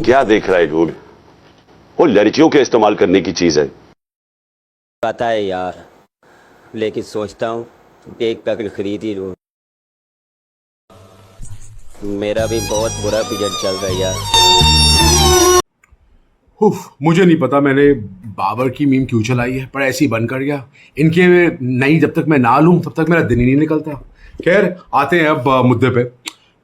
क्या देख रहा है डूड? वो लड़कियों के इस्तेमाल करने की चीज है। पता है यार, लेकिन सोचता हूँ एक पैकेट खरीद ही लूँ। मेरा भी बहुत बुरा पीरियड चल रहा है यार। मुझे नहीं पता मैंने बाबर की मीम क्यों चलाई है, पर ऐसी बन कर गया। इनके नहीं, जब तक मैं ना लूं तब तक मेरा दिन ही नहीं निकलता। खैर, आते हैं अब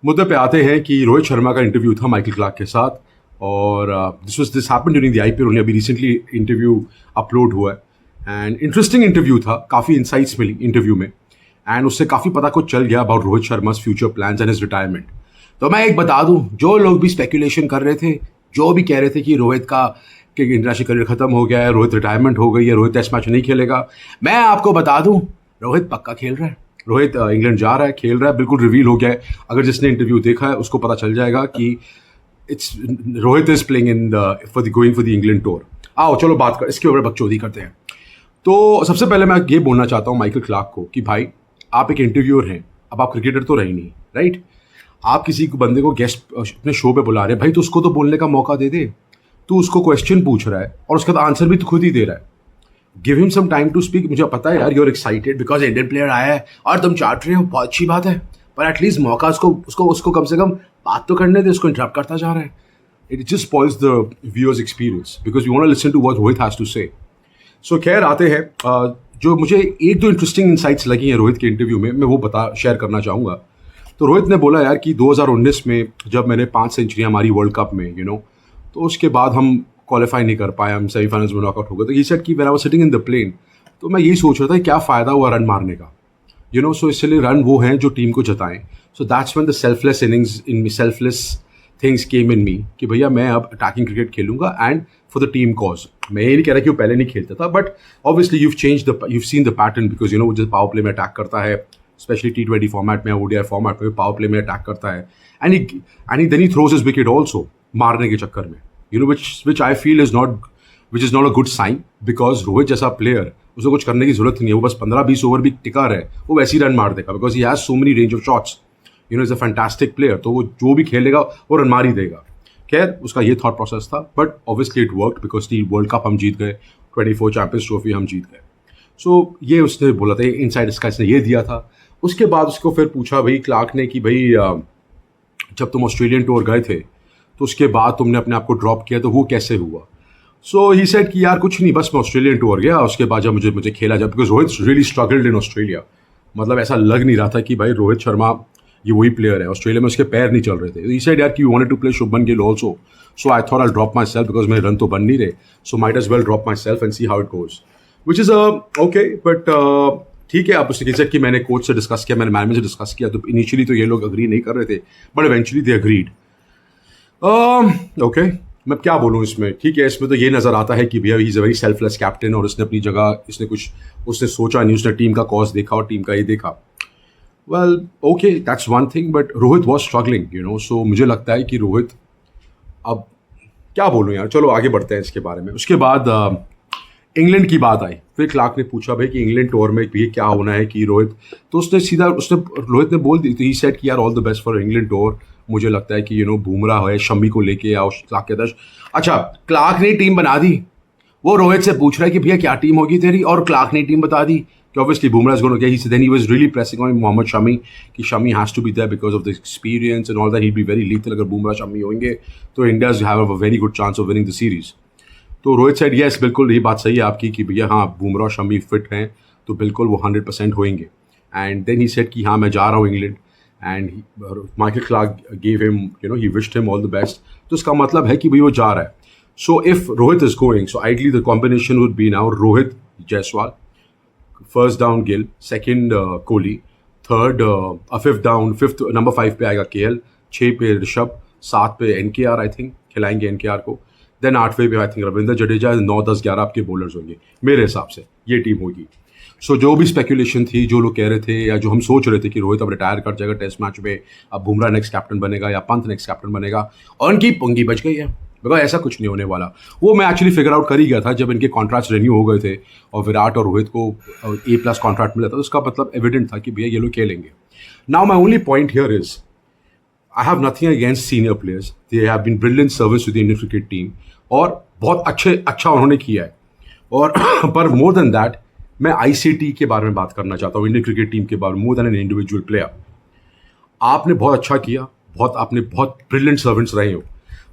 मुद्दे पे आते हैं कि रोहित शर्मा का इंटरव्यू था माइकल क्लार्क के साथ, और this happened during the IPL. उन्हें अभी रिसेंटली इंटरव्यू अपलोड हुआ है एंड इंटरेस्टिंग इंटरव्यू था। काफ़ी इंसाइट्स मिली इंटरव्यू में एंड उससे काफ़ी पता कुछ चल गया about Rohit Sharma future plans and his retirement. तो मैं एक बता दूं, जो लोग भी स्पेकुलेशन कर रहे थे, जो भी कह रहे थे कि रोहित का इंटरनेशनल करियर खत्म हो गया है, रोहित रिटायरमेंट हो गई है, रोहित टेस्ट मैच नहीं खेलेगा, मैं आपको बता दूं रोहित पक्का खेल रहा है। रोहित इंग्लैंड जा रहा है, खेल रहा है, बिल्कुल रिवील हो गया है। अगर जिसने इंटरव्यू देखा है उसको पता चल जाएगा कि it's Rohit is playing in going for the England tour. आओ चलो बात कर, इसके ऊपर बकचोदी करते हैं। तो सबसे पहले मैं ये बोलना चाहता हूँ माइकल क्लार्क को कि भाई, आप एक इंटरव्यूअर हैं, अब आप क्रिकेटर तो रहे नहीं, राइट? आप किसी बंदे को गेस्ट अपने शो पे बुला रहे हैं, भाई तो उसको तो बोलने का मौका दे दे। तू उसको क्वेश्चन पूछ रहा है और उसका आंसर भी तो खुद ही दे रहा है। Give him some time to speak. मुझे पता है यार, you are excited because Indian player आया है और तुम चाट रहे हो, बहुत अच्छी बात है, पर एटलीस्ट मौका उसको कम से कम बात तो करने दे। उसको इंटरप्ट करता जा रहा है। It just spoils the viewers experience because you want to listen to what Rohit has to say. So खैर, आते हैं जो मुझे एक दो इंटरेस्टिंग इंसाइट्स लगी हैं रोहित के इंटरव्यू में, मैं वो शेयर करना चाहूँगा। तो रोहित ने बोला यार कि 2019 में जब मैंने 5 सेंचुरियाँ मारी वर्ल्ड कप में, तो उसके बाद हम क्वालिफाई नहीं कर पाए, हम सेमीफाइनल्स में नॉकआउट हो गए। तो ये सेट कि when I was sitting in the plane, तो मैं यही सोच रहा था क्या फ़ायदा हुआ रन मारने का, सो इसलिए रन वो हैं जो टीम को जताएं। So that's when the selfless things came in me कि भैया मैं अब अटैकिंग क्रिकेट खेलूंगा and for the team cause. मैं ये नहीं कह रहा कि वो पहले नहीं खेलता था, but obviously you've seen the pattern because वो जब पावर प्ले में अटैक करता है, स्पेशली T20 फॉर्मेट में, ODI फॉर्मेट में पावर प्ले में अटैक करता है एंड देन ही थ्रोज हिज विकेट ऑल्सो मारने के चक्कर में, which I feel is not a good sign because Rohit जैसा प्लेयर, उसे कुछ करने की जरूरत नहीं है। वो बस 15-20 ओवर भी टिका रहे, वो वैसे ही रन मार देगा because he has so many range of shots. Is a fantastic player, तो वो जो भी खेलेगा वो रन मार ही देगा। खैर, उसका ये थॉट प्रोसेस था, but obviously it worked because T world cup हम जीत गए, 24 चैंपियंस ट्रॉफी हम जीत गए। सो ये उसने बोला था, इनसाइड इसका इसने ये दिया था। उसके बाद उसको फिर पूछा भाई क्लार्क ने कि भाई जब तुम ऑस्ट्रेलियन टूर गए थे तो उसके बाद तुमने अपने आप को ड्रॉप किया, तो वो कैसे हुआ? सो ही सेड कि यार कुछ नहीं, बस मैं ऑस्ट्रेलियन टूर गया, उसके बाद जब मुझे खेला जब, because Rohit really struggled in Australia. मतलब ऐसा लग नहीं रहा था कि भाई रोहित शर्मा ये वही प्लेयर है, ऑस्ट्रेलिया में उसके पैर नहीं चल रहे थे। ही सेड यार कि you wanted to play Shubman Gill also, so I thought I drop myself because मेरे रन तो बन नहीं रहे, so might as well drop myself and see how it goes, which is okay. But ठीक है, अब उसने सेड कि मैंने कोच से डिस्कस किया, मैंने मैनेजर से डिस्कस किया, तो इनिशियली तो ये लोग अग्री नहीं कर रहे थे, but eventually they agreed. Okay, मैं क्या बोलूँ इसमें? ठीक है, इसमें तो ये नज़र आता है कि भैया he is a very selfless captain और उसने अपनी जगह उसने सोचा नहीं, उसने टीम का कॉज देखा और टीम का ये देखा। Well okay, that's one thing, but Rohit was struggling, so मुझे लगता है कि रोहित, अब क्या बोलूँ यार, चलो आगे बढ़ते हैं इसके बारे में। उसके बाद इंग्लैंड की बात आई, फिर क्लार्क ने पूछा भाई कि इंग्लैंड टूर में भी क्या होना है कि रोहित, तो रोहित ने बोल दी, तो ही सेड कि यार all the best for England tour. मुझे लगता है कि बुमराह है, शमी को लेके आओ। क्लार्क कहता है अच्छा क्लार्क ने टीम बना दी, वो रोहित से पूछ रहा है कि भैया क्या टीम होगी तेरी, और क्लार्क ने टीम बता दी कि obviously Bumrah is going to get. Then he was really pressing on Mohammed Shami कि Shami has to be there because of the experience and all that, he be very lethal. अगर बुमराह शमी होंगे तो India have a very good chance of winning the series. तो Rohit side yes, बिल्कुल ये बात सही है आपकी कि भैया हाँ, बुमराह शमी फिट हैं तो बिल्कुल वो 100% होंगे। एंड देन ही सेड कि हाँ मैं जा रहा हूँ England, and Michael Clarke gave him, he wished him all the best. तो इसका मतलब है कि भाई वो जा रहा है। So if Rohit is going, so ideally the combination would be now Rohit Jaiswal, first down Gill, second Kohli, third fifth number 5 पे आएगा KL, 6 पे ऋषभ, 7 पे NKR आई थिंक खिलाएंगे NKR को, देन 8वें पे आई थिंक रविंद्र जडेजा, 9, 10, 11 आपके बॉलर्स होंगे। मेरे हिसाब से ये टीम होगी। सो जो भी स्पेकुलेशन थी, जो लोग कह रहे थे या जो हम सोच रहे थे कि रोहित अब रिटायर कर जाएगा टेस्ट मैच में, अब बुमराह नेक्स्ट कैप्टन बनेगा या पंत नेक्स्ट कैप्टन बनेगा, और उनकी पंगी बच गई है बिकॉज ऐसा कुछ नहीं होने वाला। वो मैं एक्चुअली फिगर आउट कर ही गया था जब इनके कॉन्ट्रैक्ट्स रिन्यू हो गए थे और विराट और रोहित को A+ कॉन्ट्रैक्ट मिला था, तो उसका मतलब एविडेंट था कि भैया ये लोग खेलेंगे। Now my only point here is I have nothing against senior players, they have been brilliant service to the Indian cricket team, और बहुत अच्छा उन्होंने किया है। और पर मोर देन दैट, मैं आईसीटी के बारे में बात करना चाहता हूँ, इंडियन क्रिकेट टीम के बारे में, more than an individual player. आपने बहुत अच्छा किया, आपने बहुत ब्रिलियंट सर्वेंट्स रहे हो,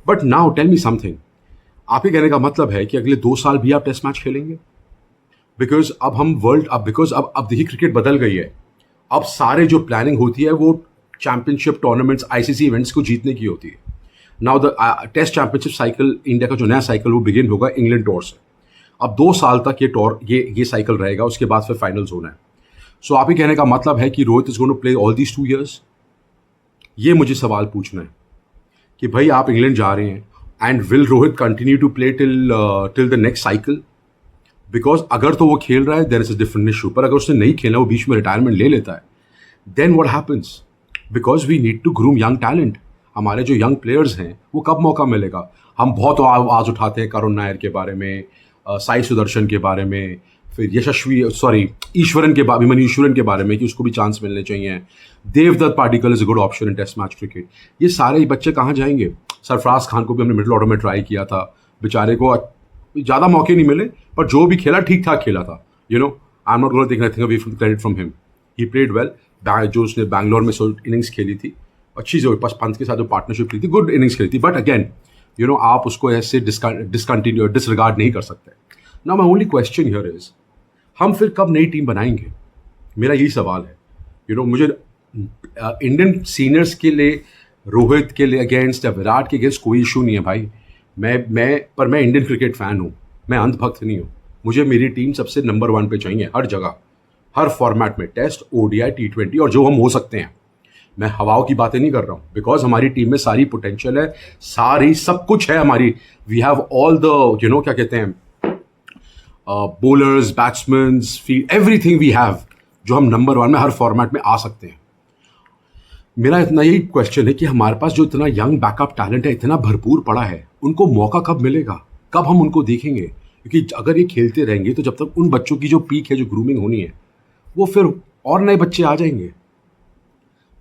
but now tell me something. आपके कहने का मतलब है कि अगले 2 साल भी आप टेस्ट मैच खेलेंगे? बिकॉज अब देखिए क्रिकेट बदल गई है। अब सारे जो प्लानिंग होती है वो चैंपियनशिप टूर्नामेंट्स, आईसीसी इवेंट्स को जीतने की होती है। Now the test championship cycle, India का जो नया साइकिल वो बिगिन होगा इंग्लैंड टूर से। अब 2 साल तक ये साइकिल रहेगा, उसके बाद फिर फाइनल्स होना है। सो आप ही कहने का मतलब है कि Rohit is going to play all these 2 years? ये मुझे सवाल पूछना है कि भाई आप इंग्लैंड जा रहे हैं, and will Rohit continue to play till the next cycle? Because अगर तो वो खेल रहा है there is a different issue, पर अगर उसने नहीं खेला, वो बीच में रिटायरमेंट ले लेता है, then what happens? Because we need to groom young talent. हमारे जो यंग प्लेयर्स हैं वो कब मौका मिलेगा? हम बहुत आवाज़ उठाते हैं करुण नायर के बारे में, साई सुदर्शन के बारे में, फिर अभिमन्यु ईश्वरन के बारे में कि उसको भी चांस मिलने चाहिए। Devdutt Padikkal is a good option in test match cricket. ये सारे बच्चे कहाँ जाएंगे? सरफराज खान को भी हमने मिडिल ऑर्डर में ट्राई किया था, बेचारे को ज़्यादा मौके नहीं मिले, पर जो भी खेला ठीक ठाक खेला था। I am not going to take anything away from credit from him, he played well. जो उसने बैंगलोर में इनिंग्स खेली थी अच्छी, जो पंत के साथ जो पार्टनरशिप की थी, गुड इनिंग्स खेली थी, बट अगेन आप उसको ऐसे डिसरिगार्ड नहीं कर सकते। Now my only question here is, हम फिर कब नई टीम बनाएंगे? मेरा यही सवाल है। मुझे इंडियन सीनियर्स के लिए, रोहित के लिए अगेंस्ट या विराट के अगेंस्ट कोई इशू नहीं है भाई। मैं इंडियन क्रिकेट फ़ैन हूँ, मैं अंधभक्त नहीं हूँ। मुझे मेरी टीम सबसे नंबर 1 पे चाहिए, हर जगह, हर फॉर्मेट में, टेस्ट, ओडीआई, T20 और जो हम हो सकते हैं। मैं हवाओं की बातें नहीं कर रहा हूँ, बिकॉज हमारी टीम में सारी पोटेंशियल है, सारी सब कुछ है हमारी। वी हैव ऑल द क्या कहते हैं, bowlers, batsman, field, everything we have, जो हम नंबर 1 में हर फॉर्मेट में आ सकते हैं। मेरा इतना यही क्वेश्चन है कि हमारे पास जो इतना यंग बैकअप टैलेंट है, इतना भरपूर पड़ा है, उनको मौका कब मिलेगा? कब हम उनको देखेंगे? क्योंकि अगर ये खेलते रहेंगे तो जब तक उन बच्चों की जो पीक है, जो ग्रूमिंग होनी है, वो फिर और नए बच्चे आ जाएंगे।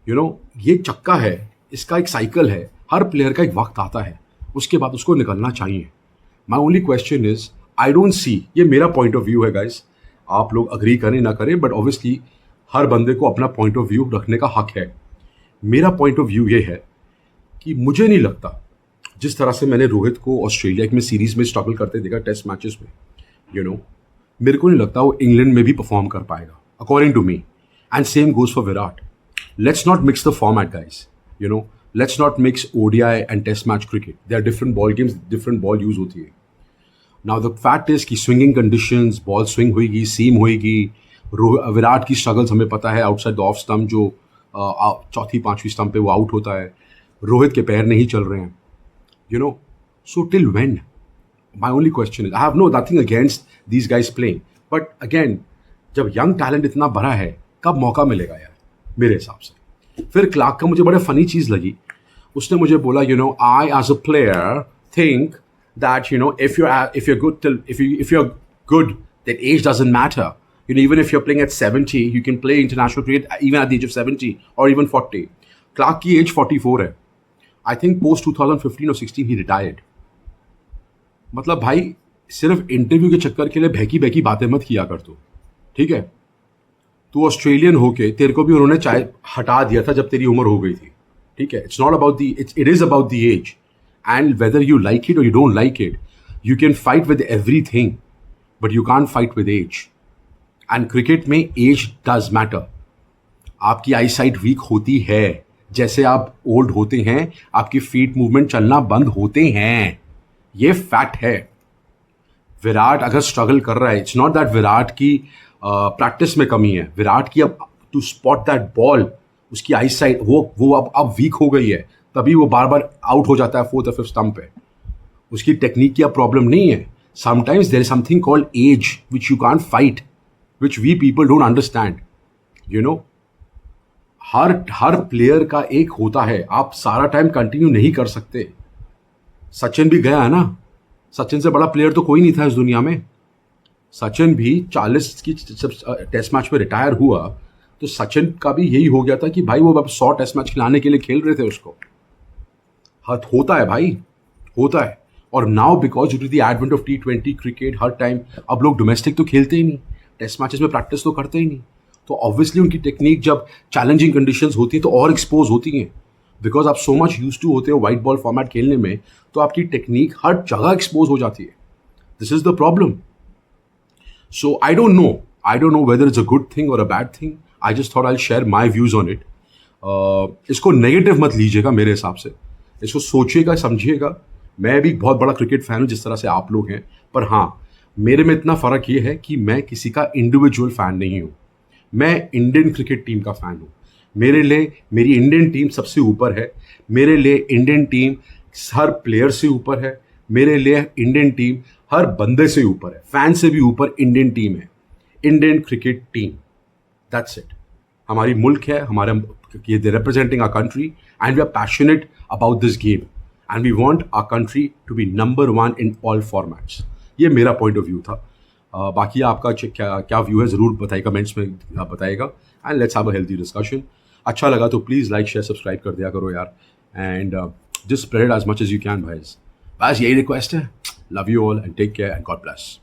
ये चक्का है, इसका एक साइकिल है, हर प्लेयर का एक वक्त आता है, उसके बाद उसको निकलना चाहिए। My only question is, I don't see, ये मेरा पॉइंट ऑफ व्यू है गाइस, आप लोग अग्री करें ना करें, बट ऑब्वियसली हर बंदे को अपना पॉइंट ऑफ व्यू रखने का हक है। मेरा पॉइंट ऑफ व्यू ये है कि मुझे नहीं लगता, जिस तरह से मैंने रोहित को ऑस्ट्रेलिया में सीरीज में स्ट्रगल करते देखा टेस्ट मैचेस में, मेरे को नहीं लगता वो इंग्लैंड में भी परफॉर्म कर पाएगा, according to me. And same goes for Virat. Let's not mix the format guys, let's not mix ODI and test match cricket. They are different ball games, different ball use होती है। Now the fact is कि swinging conditions, ball swing होएगी, seam होएगी। विराट की struggles हमें पता है, outside the off stump, जो चौथी 5वीं स्टंप पे वो आउट होता है, रोहित के पैर नहीं चल रहे हैं। So till when? My only question is, I have nothing against these guys playing, but again जब यंग टैलेंट इतना बड़ा है, कब मौका मिलेगा यार, मेरे हिसाब से। फिर क्लार्क का मुझे बड़ा फनी चीज़ लगी, उसने मुझे बोला, I as a player think that if you're good, then age doesn't matter. Even if you're playing at 70, you can play international cricket even at the age of 70 or even 40. Clark की age 44 है। I think post 2015 or 16 he retired. मतलब भाई सिर्फ interview के चक्कर के लिए बहकी बातें मत किया कर तू, ठीक है? तू ऑस्ट्रेलियन होके तेरे को भी उन्होंने चाहे हटा दिया था जब तेरी उम्र हो गई थी, ठीक है? It's not about it is about the age. And whether you like it or you don't like it, you can fight with everything, but you can't fight with age. And cricket में age does matter. आपकी आई site week होती है, जैसे आप old होते हैं आपकी feet movement चलना बंद होते हैं, ये फैक्ट है। विराट अगर स्ट्रगल कर रहा है, इट्स नॉट दैट विराट की प्रैक्टिस में कमी है, विराट की अब टू स्पॉट दैट बॉल, उसकी आई साइट वो अब वीक हो गई है, तभी वो बार बार आउट हो जाता है 4th और 5th स्टंप पे। उसकी टेक्निक की अब प्रॉब्लम नहीं है। Sometimes there is something called age which you can't fight, which we people don't understand. हर प्लेयर का एक होता है, आप सारा टाइम कंटिन्यू नहीं कर सकते। सचिन भी गया है ना, सचिन से बड़ा प्लेयर तो कोई नहीं था इस दुनिया में। सचिन भी 40 की टेस्ट मैच में रिटायर हुआ, तो सचिन का भी यही हो गया था कि भाई वो अब 100 टेस्ट मैच खिलाने के लिए खेल रहे थे उसको। हाँ होता है भाई, होता है। और now because due to the advent of T20 cricket, हर टाइम अब लोग डोमेस्टिक तो खेलते ही नहीं, टेस्ट मैचेस में प्रैक्टिस तो करते ही नहीं, तो ऑब्वियसली उनकी टेक्निक जब चैलेंजिंग कंडीशंस होती हैं तो और एक्सपोज होती हैं, बिकॉज आप सो मच यूज टू होते हो वाइट बॉल फॉर्मेट खेलने में, तो आपकी टेक्निक हर जगह एक्सपोज हो जाती है। This is the problem. So I don't know. I don't know whether it's a good thing or a bad thing. I just thought I'll share my views on it. इसको negative मत लीजिएगा मेरे हिसाब से, इसको सोचिएगा, समझिएगा। मैं भी बहुत बड़ा क्रिकेट फैन हूँ जिस तरह से आप लोग हैं, पर हाँ मेरे में इतना फ़र्क ये है कि मैं किसी का इंडिविजुअल फ़ैन नहीं हूँ, मैं इंडियन क्रिकेट टीम का फ़ैन हूँ। मेरे लिए मेरी इंडियन टीम सबसे ऊपर है, मेरे लिए इंडियन टीम हर प्लेयर से ऊपर है, मेरे लिए इंडियन टीम हर बंदे से ऊपर है, फैन से भी ऊपर इंडियन टीम है, Indian cricket team. That's it. हमारी मुल्क है, हमारे ये they representing our country and we are passionate about this game and we want our country to be number 1 in all formats. ये मेरा पॉइंट ऑफ व्यू था। बाकी आपका क्या व्यू है ज़रूर बताइए, कमेंट्स में बताइएगा, and let's have a healthy discussion. अच्छा लगा तो प्लीज़ लाइक शेयर सब्सक्राइब कर दिया करो यार, and just spread as much as you can भाई। बस यही रिक्वेस्ट है। Love you all and take care and god bless.